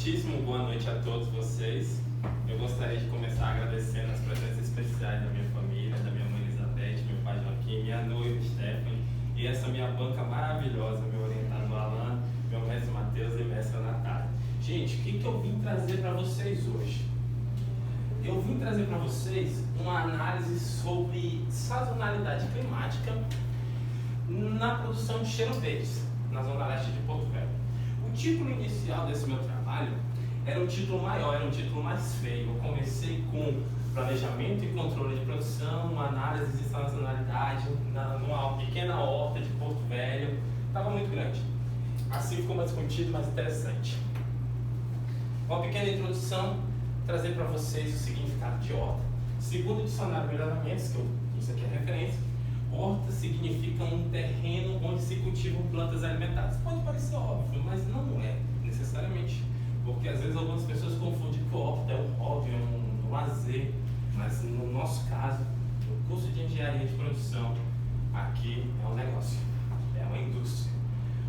Muitíssimo boa noite a todos vocês. Eu gostaria de começar agradecendo as presenças especiais da minha família, da minha mãe Elizabeth, meu pai Joaquim, minha noiva Stephanie e essa minha banca maravilhosa, meu orientador Alan, meu mestre Matheus e mestre Natália. Gente, o que eu vim trazer para vocês hoje? Eu vim trazer para vocês uma análise sobre sazonalidade climática na produção de cheiro verdes, na Zona Leste de Porto Velho. O título inicial desse meu trabalho era um título maior, era um título mais feio. Eu comecei com planejamento e controle de produção, uma análise de sazonalidade numa pequena horta de Porto Velho. Estava muito grande. Assim ficou mais contido, mais interessante. Uma pequena introdução, trazer para vocês o significado de horta. Segundo o dicionário Melhoramentos, isso aqui é referência, horta significa um terreno onde se cultivam plantas alimentares. Pode parecer óbvio, mas não é necessariamente. Porque às vezes algumas pessoas confundem que horta é um hobby, é um lazer. Mas no nosso caso, no curso de engenharia de produção, aqui é um negócio, é uma indústria.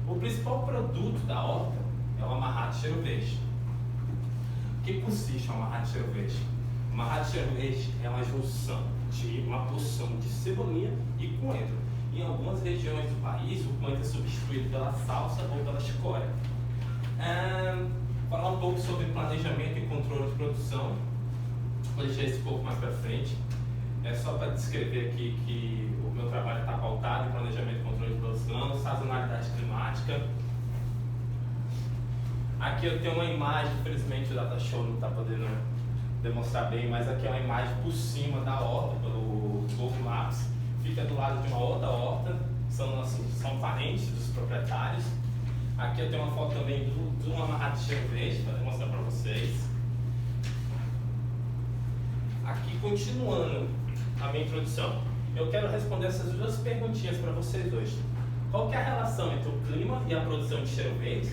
O principal produto da horta é o amarrado de cheiro verde. O que consiste o amarrado de cheiro verde? O amarrado de cheiro verde é uma junção de uma porção de cebolinha e coentro. Em algumas regiões do país, o coentro é substituído pela salsa ou pela chicória. Falar um pouco sobre planejamento e controle de produção. Vou deixar isso um pouco mais para frente. É só para descrever aqui que o meu trabalho está pautado em planejamento e controle de produção, sazonalidade climática. Aqui eu tenho uma imagem, infelizmente o Data Show não está podendo demonstrar bem, mas aqui é uma imagem por cima da horta, pelo Google Maps. Fica do lado de uma outra horta, são parentes dos proprietários. Aqui eu tenho uma foto também de um amarrado de cheiro verde para demonstrar para vocês. Aqui, continuando a minha introdução, eu quero responder essas duas perguntinhas para vocês hoje. Qual que é a relação entre o clima e a produção de cheiro verde?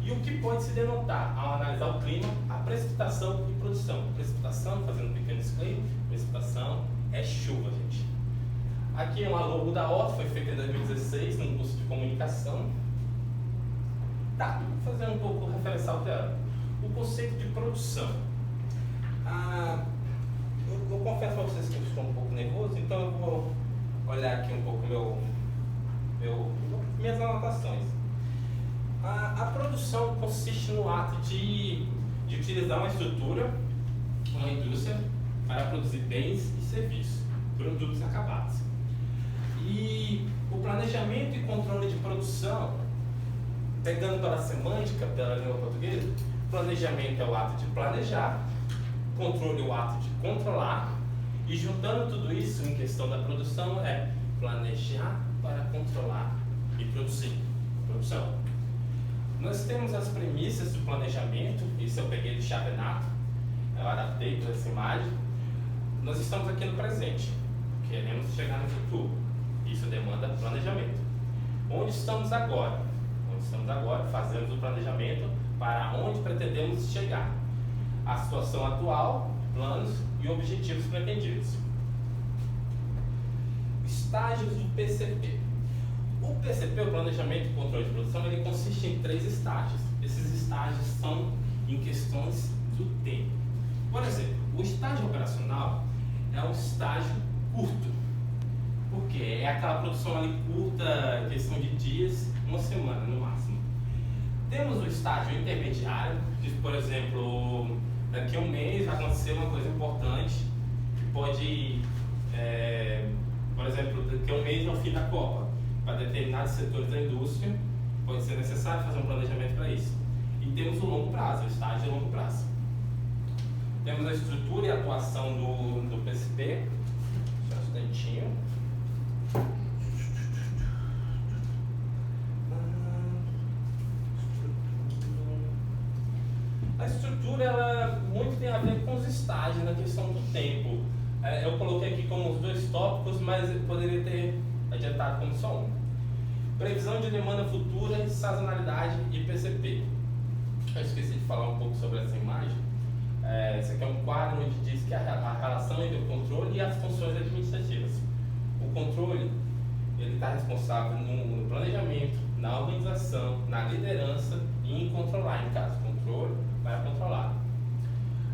E o que pode se denotar ao analisar o clima, a precipitação e produção? Precipitação, fazendo um pequeno disclaimer, precipitação é chuva, gente. Aqui é uma logo da horta, foi feita em 2016, num curso de comunicação. Tá, vou fazer um pouco referencial teórico. O conceito de produção. Eu confesso para vocês que eu estou um pouco nervoso, então eu vou olhar aqui um pouco minhas anotações. A produção consiste no ato de utilizar uma estrutura, uma indústria, para produzir bens e serviços, produtos acabados. E o planejamento e controle de produção, pegando pela semântica, pela língua portuguesa, planejamento é o ato de planejar, controle é o ato de controlar, e juntando tudo isso em questão da produção é planejar para controlar e produzir. Produção. Nós temos as premissas do planejamento, isso eu peguei do Chavenato, eu adaptei para essa imagem. Nós estamos aqui no presente, queremos chegar no futuro, isso demanda planejamento. Onde estamos agora? Onde estamos agora, fazemos o planejamento para onde pretendemos chegar. A situação atual, planos e objetivos pretendidos. Estágios do PCP. O PCP, o Planejamento e Controle de Produção, ele consiste em 3 estágios. Esses estágios são em questões do tempo. Por exemplo, o estágio operacional é um estágio curto. Por quê? É aquela produção ali curta, questão de dias, uma semana no máximo. Temos o estágio intermediário, que, por exemplo, daqui a um mês vai acontecer uma coisa importante, que pode, por exemplo, daqui a um mês é o fim da Copa. Para determinados setores da indústria, pode ser necessário fazer um planejamento para isso. E temos o longo prazo, o estágio de longo prazo. Temos a estrutura e a atuação do PCP. Só um instantinho. A estrutura, ela muito tem a ver com os estágios, na questão do tempo. Eu coloquei aqui como os 2 tópicos, mas eu poderia ter adiantado como só um. Previsão de demanda futura, sazonalidade e PCP. Eu esqueci de falar um pouco sobre essa imagem. Esse aqui é um quadro onde diz que a relação entre o controle e as funções administrativas. O controle, ele está responsável no planejamento, na organização, na liderança e em controlar, em caso controle, para controlar.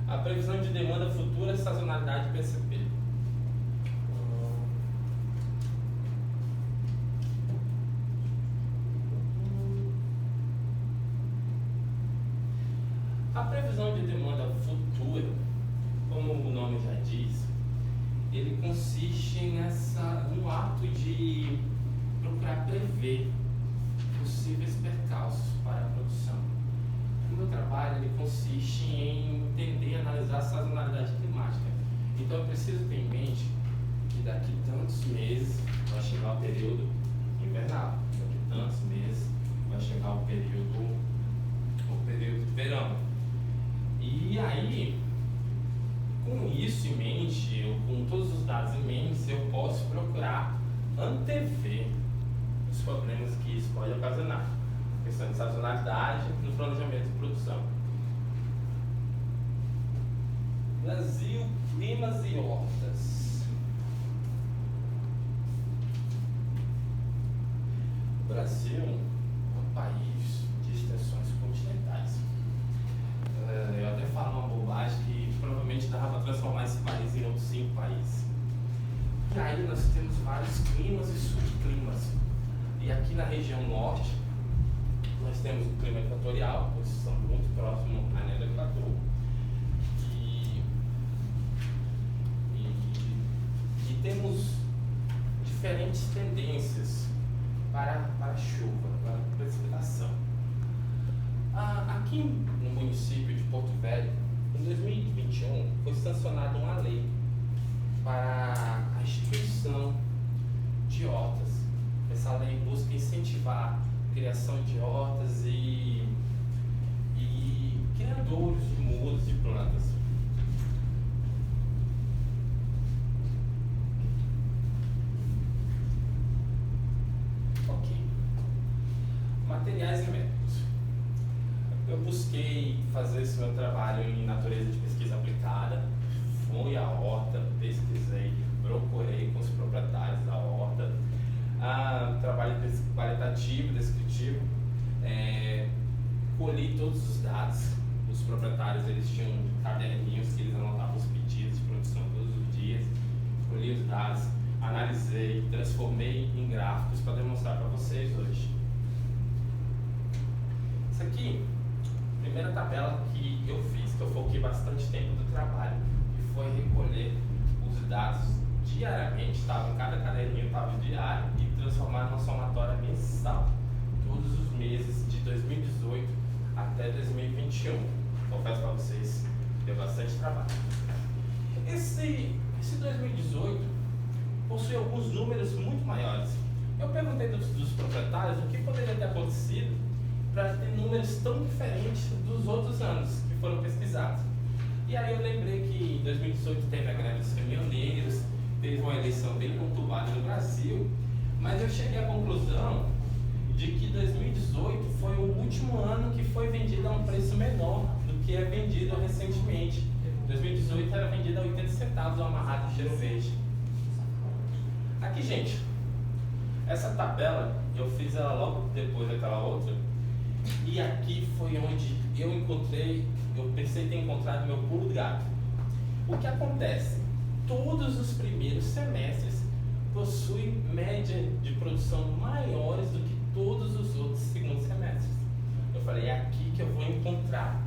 A previsão de demanda futura, sazonalidade PCP. A previsão de demanda futura, como o nome já diz, ele consiste no ato de procurar prever possíveis percalços para a produção. O meu trabalho ele consiste em entender e analisar a sazonalidade climática. Então eu preciso ter em mente que daqui tantos meses vai chegar o período invernal, daqui tantos meses vai chegar o período de verão. E aí, com isso em mente, com todos os dados em mente, eu posso procurar antever os problemas que isso pode ocasionar. Questão de sazonalidade no planejamento de produção. Brasil, climas e hortas. O Brasil é um país de extensões continentais. Eu até falo uma bobagem que provavelmente dava para transformar esse país em outros 5 países. E aí nós temos vários climas e subclimas. E aqui na região norte, nós temos o clima equatorial, posição muito próximo à linha do Equador. E temos diferentes tendências para a chuva, para a precipitação. Aqui no município de Porto Velho, em 2021, foi sancionada uma lei para a instituição de hortas. Essa lei busca incentivar a criação de hortas e criadores de mudas de plantas. Ok. Materiais e métodos. Eu busquei fazer esse meu trabalho em natureza de pesquisa aplicada, fui à horta, pesquisei, procurei com os proprietários da horta, trabalho qualitativo, descritivo, colhi todos os dados. Os proprietários eles tinham caderninhos que eles anotavam os pedidos de produção todos os dias, colhi os dados, analisei, transformei em gráficos para demonstrar para vocês hoje. Isso aqui, primeira tabela que eu fiz, que eu foquei bastante tempo do trabalho, que foi recolher os dados diariamente, em cada caderninho estava diário, e transformar numa somatória mensal, todos os meses de 2018 até 2021. Confesso para vocês, deu bastante trabalho. Esse 2018 possui alguns números muito maiores. Eu perguntei dos proprietários o que poderia ter acontecido para ter números tão diferentes dos outros anos que foram pesquisados. E aí eu lembrei que em 2018 teve a greve dos caminhoneiros, teve uma eleição bem conturbada no Brasil, mas eu cheguei à conclusão de que 2018 foi o último ano que foi vendido a um preço menor do que é vendido recentemente. 2018 era vendido a 80 centavos o amarrado de cheiro verde. Aqui, gente, essa tabela eu fiz ela logo depois daquela outra. E aqui foi onde eu pensei ter encontrado meu pulo do gato. O que acontece? Todos os primeiros semestres possuem média de produção maiores do que todos os outros segundos semestres. Eu falei, é aqui que eu vou encontrar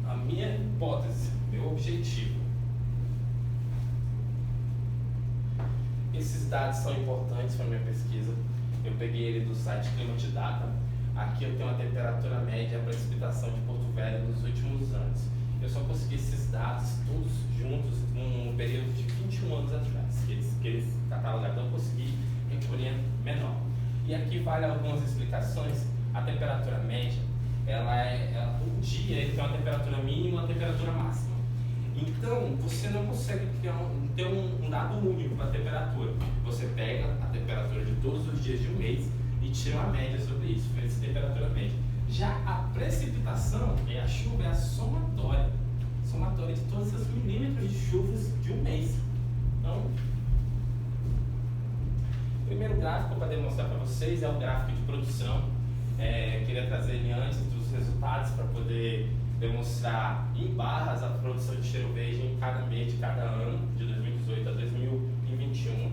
a minha hipótese, meu objetivo. Esses dados são importantes para a minha pesquisa. Eu peguei ele do site Climate Data. Aqui eu tenho a temperatura média e a precipitação de Porto Velho nos últimos anos. Eu só consegui esses dados todos juntos num período de 21 anos atrás, que eles catalogaram, então eu consegui recolher menor. E aqui vale algumas explicações. A temperatura média, um dia ele tem uma temperatura mínima e uma temperatura máxima. Então, você não consegue ter um dado único para a temperatura. Você pega a temperatura de todos os dias de um mês e tira uma média sobre isso, fez temperatura média. Já a precipitação, a chuva, é a somatória de todos os milímetros de chuvas de um mês. Então, o primeiro gráfico para demonstrar para vocês é o gráfico de produção. Queria trazer ele antes dos resultados para poder demonstrar em barras a produção de cheiro verde em cada mês de cada ano, de 2018 a 2021.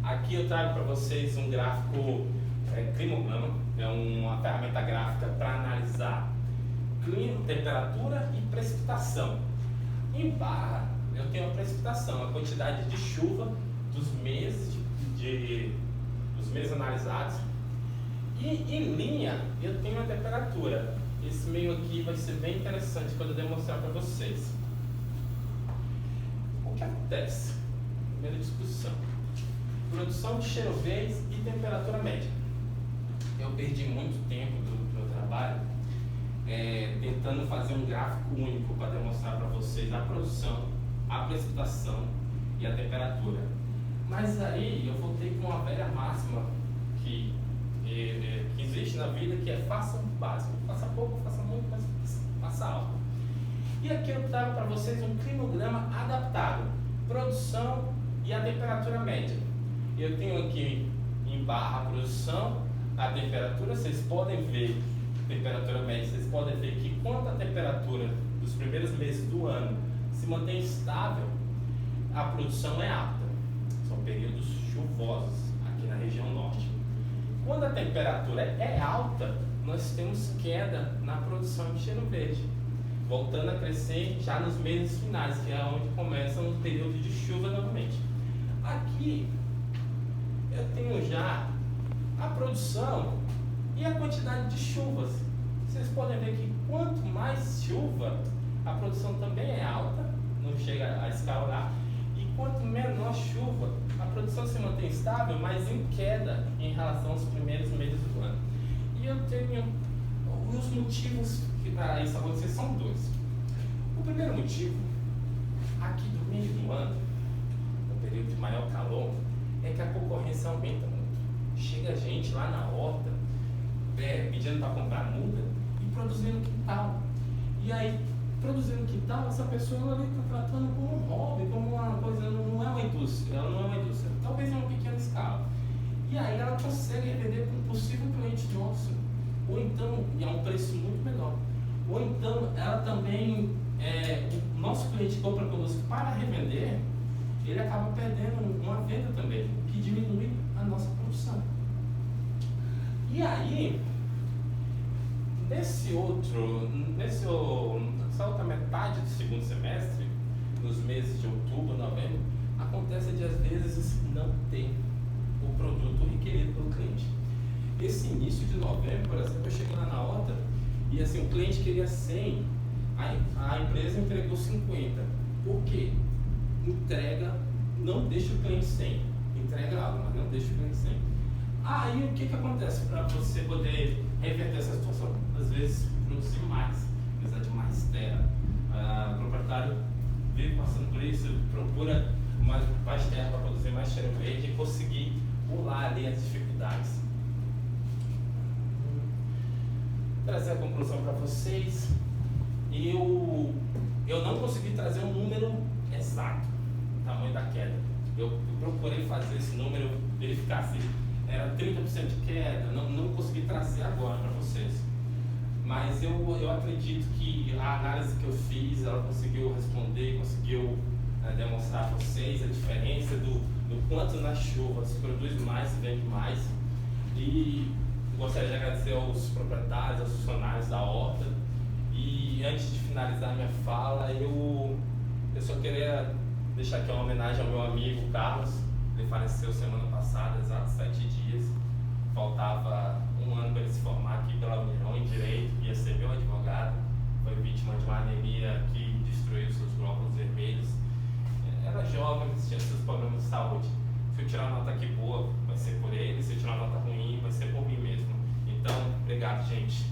Aqui eu trago para vocês um gráfico climograma, é uma ferramenta gráfica para analisar clima, temperatura e precipitação. Em barra eu tenho a precipitação, a quantidade de chuva dos meses dos meses analisados, e em linha eu tenho a temperatura. Esse meio aqui vai ser bem interessante quando eu demonstrar para vocês. O que acontece? Primeira discussão: produção de cheiro verde e temperatura média. Eu perdi muito tempo do meu trabalho tentando fazer um gráfico único para demonstrar para vocês a produção, a precipitação e a temperatura. Mas aí eu voltei com uma velha máxima que existe na vida, que é faça o básico, faça pouco, faça muito, mas faça algo. E aqui eu trago para vocês um climograma adaptado, produção e a temperatura média. Eu tenho aqui em barra a produção, a temperatura, vocês podem ver temperatura média, vocês podem ver que quando a temperatura dos primeiros meses do ano se mantém estável, a produção é alta. São períodos chuvosos aqui na região norte. Quando a temperatura é alta, nós temos queda na produção de cheiro verde, voltando a crescer já nos meses finais, que é onde começa o período de chuva novamente. Aqui eu tenho já a produção e a quantidade de chuvas. Vocês podem ver que quanto mais chuva, a produção também é alta, não chega a escalonar, e quanto menor chuva, a produção se mantém estável, mas em queda em relação aos primeiros meses do ano. E eu tenho os motivos que para isso acontecer são dois. O primeiro motivo, aqui do meio do ano, no período de maior calor, é que a concorrência aumenta muito. Chega gente lá na horta pedindo para comprar muda e produzindo no quintal. E aí, produzindo no quintal, essa pessoa ali está tratando como um hobby, como uma coisa, não é uma indústria, ela não é uma indústria, talvez em uma pequena escala. E aí ela consegue revender para um possível cliente nosso, ou então, e a um preço muito menor. Ou então, ela também, o nosso cliente compra conosco para revender, ele acaba perdendo uma venda também, o que diminui a nossa produção. E aí, nessa outra metade do segundo semestre, nos meses de outubro, novembro, acontece de às vezes não ter o produto requerido pelo cliente. Esse início de novembro, por exemplo, eu cheguei lá na horta e assim, o cliente queria 100, a empresa entregou 50. Por quê? Entrega, não deixa o cliente 100. Entrega algo, mas não deixa o cliente 100. Aí o que acontece para você poder reverter essa situação? Às vezes produzir mais, precisar de mais terra. O proprietário vive passando por isso, procura mais terra para produzir mais cheiro verde e conseguir pular ali as dificuldades. Trazer a conclusão para vocês. Eu não consegui trazer um número exato do tamanho da queda. Eu procurei fazer esse número, verificar se era 30% de queda, não consegui trazer agora para vocês. Mas eu acredito que a análise que eu fiz, ela conseguiu responder, conseguiu demonstrar para vocês a diferença do quanto na chuva se produz mais, se vende mais. E gostaria de agradecer aos proprietários, aos funcionários da horta. E antes de finalizar minha fala, eu só queria deixar aqui uma homenagem ao meu amigo Carlos. Ele faleceu semana passada, exatos 7 dias. Faltava um ano para ele se formar aqui pela União em Direito, ia ser meu advogado. Foi vítima de uma anemia que destruiu seus glóbulos vermelhos. Era jovem, tinha seus problemas de saúde. Se eu tirar uma nota aqui boa, vai ser por ele. Se eu tirar uma nota ruim, vai ser por mim mesmo. Então, obrigado, gente.